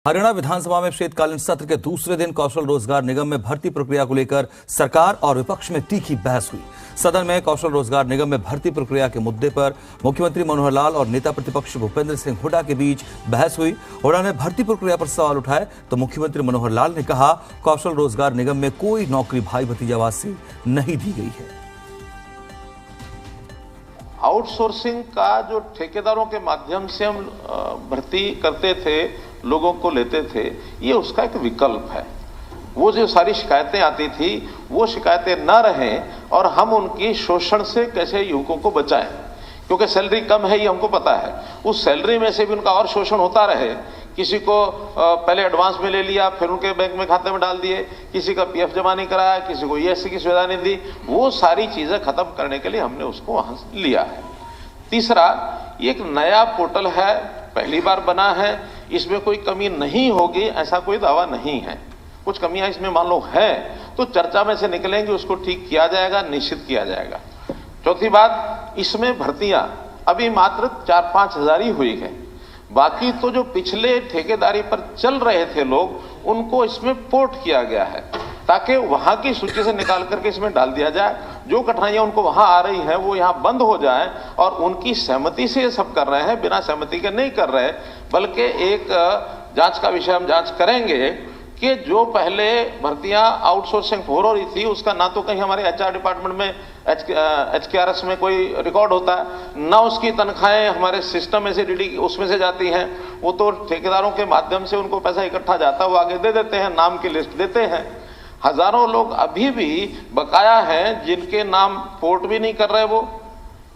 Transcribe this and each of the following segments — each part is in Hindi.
हरियाणा विधानसभा में शीतकालीन सत्र के दूसरे दिन कौशल रोजगार निगम में भर्ती प्रक्रिया को लेकर सरकार और विपक्ष में तीखी बहस हुई। सदन में कौशल रोजगार निगम में भर्ती प्रक्रिया के मुद्दे पर मुख्यमंत्री मनोहर लाल और नेता प्रतिपक्ष भूपेंद्र सिंह हुड्डा के बीच बहस हुई। हुड्डा ने भर्ती प्रक्रिया पर सवाल उठाए तो मुख्यमंत्री मनोहर लाल ने कहा, कौशल रोजगार निगम में कोई नौकरी भाई भतीजावाद से नहीं दी गई है। आउटसोर्सिंग का जो ठेकेदारों के माध्यम से हम भर्ती करते थे, लोगों को लेते थे, ये उसका एक विकल्प है। वो जो सारी शिकायतें आती थी वो शिकायतें ना रहें और हम उनकी शोषण से कैसे युवकों को बचाएं, क्योंकि सैलरी कम है ये हमको पता है। उस सैलरी में से भी उनका और शोषण होता रहे। किसी को पहले एडवांस में ले लिया, फिर उनके बैंक में खाते में डाल दिए, किसी का पीएफ जमा नहीं कराया, किसी को ईएससी की सुविधा नहीं दी। वो सारी चीजें खत्म करने के लिए हमने उसको वहां से लिया है। तीसरा, ये एक नया पोर्टल है, पहली बार बना है, इसमें कोई कमी नहीं होगी ऐसा कोई दावा नहीं है। कुछ कमियां इसमें मान लो है तो चर्चा में से निकलेंगे, उसको ठीक किया जाएगा, निश्चित किया जाएगा। चौथी बात, इसमें भर्तियां अभी मात्र 4-5 हजार ही हुई है। बाकी तो जो पिछले ठेकेदारी पर चल रहे थे लोग, उनको इसमें पोर्ट किया गया है ताकि वहां की सूची से निकाल करके इसमें डाल दिया जाए। जो कठिनाइयां उनको वहां आ रही हैं वो यहां बंद हो जाए और उनकी सहमति से ये सब कर रहे हैं, बिना सहमति के नहीं कर रहे। बल्कि एक जांच का विषय हम जांच करेंगे कि जो पहले भर्तियां आउटसोर्सिंग हो रही थी उसका ना तो कहीं हमारे एचआर डिपार्टमेंट में एचकेआरएस में कोई रिकॉर्ड होता है, ना उसकी तनख्वाहें हमारे सिस्टम में से डीडी उसमें से जाती हैं। वो तो ठेकेदारों के माध्यम से उनको पैसा इकट्ठा जाता है, वो आगे दे देते हैं, नाम की लिस्ट देते हैं। हजारों लोग अभी भी बकाया हैं जिनके नाम पोर्ट भी नहीं कर रहे वो,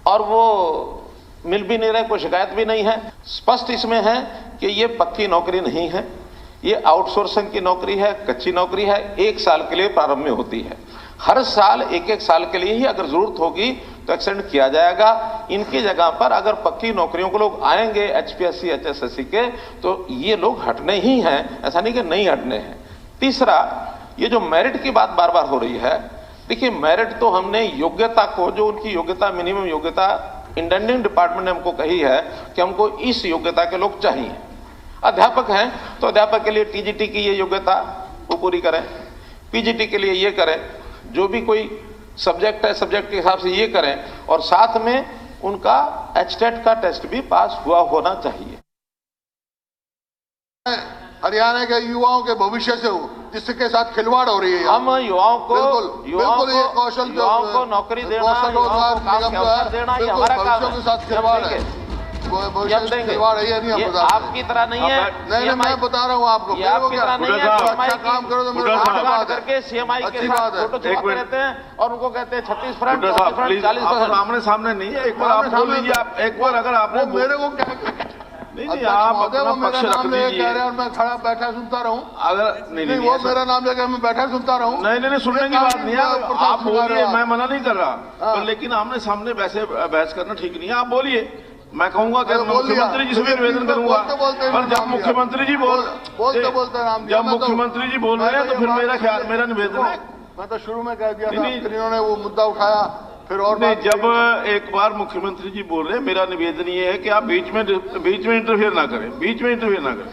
और वो मिल भी नहीं रहे, कोई शिकायत भी नहीं है। स्पष्ट इसमें है कि ये पक्की नौकरी नहीं है, ये आउटसोर्सिंग की नौकरी है, कच्ची नौकरी है, 1 साल के लिए प्रारंभ में होती है। हर साल 1-1 साल के लिए ही अगर जरूरत होगी तो एक्सटेंड किया जाएगा। इनकी जगह पर अगर पक्की नौकरियों को लोग आएंगे एचपीएससी एचएसएससी के, तो ये लोग हटने ही हैं, ऐसा नहीं कि नहीं हटने हैं। तीसरा, ये जो मेरिट की बात बार बार हो रही है, देखिए मेरिट तो हमने योग्यता को, जो उनकी योग्यता, मिनिमम योग्यता इंटेंडिंग डिपार्टमेंट ने हमको कही है कि हमको इस योग्यता के लोग चाहिए। अध्यापक हैं तो अध्यापक के लिए टीजीटी की ये योग्यता वो पूरी करें, पीजीटी के लिए ये करें, जो भी कोई सब्जेक्ट है सब्जेक्ट के हिसाब से ये करें, और साथ में उनका एचटेट का टेस्ट भी पास हुआ होना चाहिए। हरियाणा के युवाओं के भविष्य से जिसके साथ खिलवाड़ हो रही है। हम युवाओं को नौकरी देना, रोजगार निगम जो है देना, ये हमारा काम के साथ खिलवाड़ है। खिलवाड़ है, ये नहीं हम बता, आपकी तरह नहीं है। नहीं, मैं बता रहा हूँ आपको, आपकी तरह नहीं है। अच्छा काम करो तो मेरे साथ करके सीएमआई के साथ फोटो छुपाते रहते हैं और उनको कहते हैं 36%, 40%। आमने सामने नहीं है, एक बार आप बोल लीजिए। आप एक बार अगर आपने मेरे को क्या नहीं, आप अपना पक्ष रख लीजिए। और मैं खड़ा बैठा सुनता रहूं। अगर नहीं वो मेरा नाम लेकर मैं बैठा सुनता रहूं। नहीं, सुनने की बात नहीं है। आप बोलिए, मैं मना नहीं कर रहा, लेकिन आमने सामने वैसे बहस करना ठीक नहीं है। आप बोलिए, मैं कहूंगा कि मुख्यमंत्री जी से भी निवेदन करूंगा, पर जब मुख्यमंत्री जी जब मुख्यमंत्री जी बोल रहे हैं तो फिर मेरा निवेदन है। मैं तो शुरू में कह दिया था, फिर इन्होंने वो मुद्दा उठाया, फिर और नहीं, जब एक बार मुख्यमंत्री जी बोल रहे हैं, मेरा निवेदन ये है कि आप बीच में इंटरफेयर ना करें, बीच में इंटरफेयर ना करें।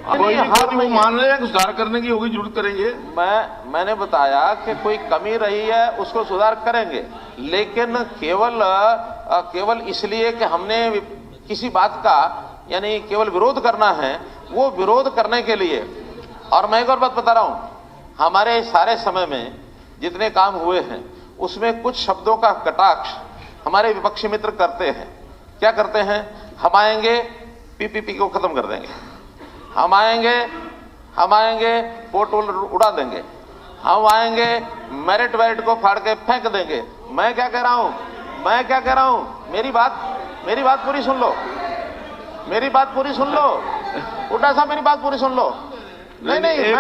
वो मान रहे हैं कि सुधार करने की होगी, जरूर करेंगे। मैंने बताया कि कोई कमी रही है उसको सुधार करेंगे, लेकिन केवल इसलिए कि हमने किसी बात का यानी केवल विरोध करना है, वो विरोध करने के लिए। और मैं एक और बात बता रहा हूं, हमारे सारे समय में जितने काम हुए हैं उसमें कुछ शब्दों का कटाक्ष हमारे विपक्षी मित्र करते हैं। क्या करते हैं? हम आएंगे पीपीपी को खत्म कर देंगे, हम आएंगे पोर्ट उड़ा देंगे, हम आएंगे मेरिट वेरिट को फाड़ के फेंक देंगे। मैं क्या कह रहा हूं? मेरी बात पूरी सुन लो, उल्टा साहब मेरी बात पूरी सुन लो। नहीं, मेरी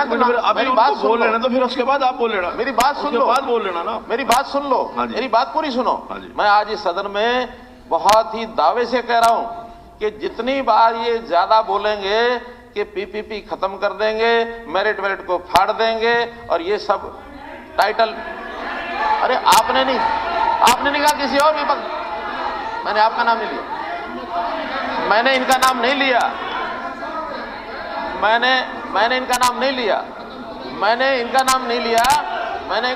बात बोल लेना, तो फिर उसके बाद आप बोल लेना। मेरी बात सुन लो, बोल लेना ना। मेरी बात सुन लो, मेरी बात पूरी सुनो। मैं आज इस सदन में बहुत ही दावे से कह रहा हूं कि जितनी बार ये ज्यादा बोलेंगे कि पीपीपी खत्म कर देंगे, मेरिट वेरिट को फाड़ देंगे और ये सब टाइटल, अरे आपने नहीं कहा, किसी और विपक्ष, मैंने आपका नाम नहीं लिया, मैंने इनका नाम नहीं लिया। मैंने इनका नाम नहीं लिया, मैंने इनका नाम नहीं लिया। मैंने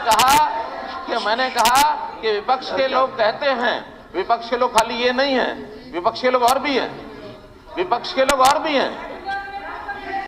कहा कि विपक्ष के लोग कहते हैं, विपक्ष के लोग खाली ये नहीं है, विपक्ष के लोग और भी हैं, विपक्ष के लोग और भी हैं।